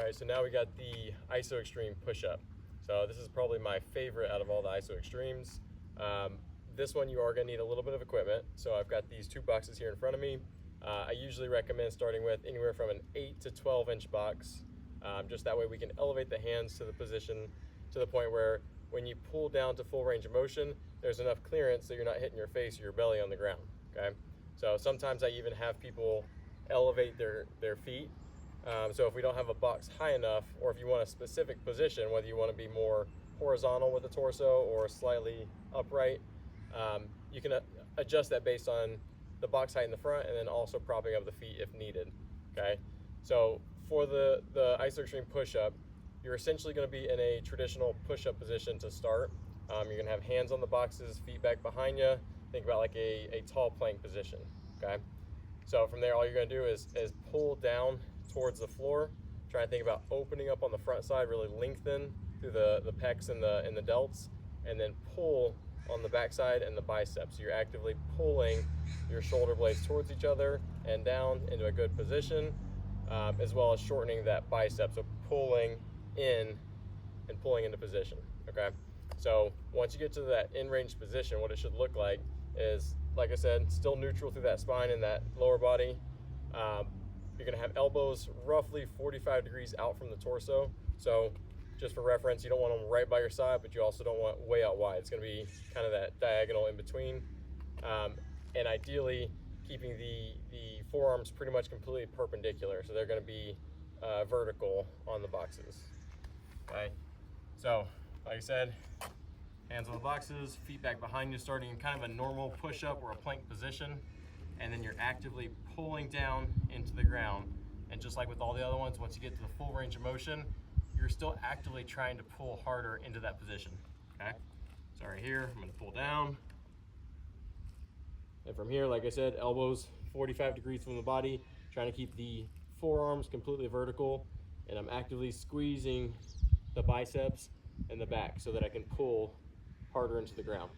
Alright, so now we got the ISO Extreme push-up. So this is probably my favorite out of all the ISO Extremes. This one you are going to need a little bit of equipment. So I've got these two boxes here in front of me. I usually recommend starting with anywhere from an 8 to 12 inch box. Just that way we can elevate the hands to the position to the point where when you pull down to full range of motion, there's enough clearance so you're not hitting your face or your belly on the ground. Okay. So sometimes I even have people elevate their feet. So if we don't have a box high enough, or if you want a specific position, whether you want to be more horizontal with the torso or slightly upright, you can adjust that based on the box height in the front and then also propping up the feet if needed. Okay, so for the ISO Extreme push-up, you're essentially going to be in a traditional push-up position to start. You're going to have hands on the boxes, feet back behind you. Think about like a tall plank position. Okay, so from there all you're going to do is pull down towards the floor. Try to think about opening up on the front side, really lengthen through the pecs and the delts, and then pull on the back side and the biceps. So you're actively pulling your shoulder blades towards each other and down into a good position, as well as shortening that bicep. So pulling in and pulling into position. Okay, so once you get to that in-range position, what it should look like is, like I said, still neutral through that spine and that lower body. You're going to have elbows roughly 45 degrees out from the torso. So just for reference, you don't want them right by your side, but you also don't want way out wide. It's going to be kind of that diagonal in between. And ideally keeping the forearms pretty much completely perpendicular. So they're going to be vertical on the boxes. Okay. So like I said, hands on the boxes, feet back behind you, starting in kind of a normal push-up or a plank position. And then you're actively pulling down into the ground. And just like with all the other ones, once you get to the full range of motion, you're still actively trying to pull harder into that position. Okay, so right here, I'm gonna pull down. And from here, like I said, elbows 45 degrees from the body, trying to keep the forearms completely vertical. And I'm actively squeezing the biceps and the back so that I can pull harder into the ground.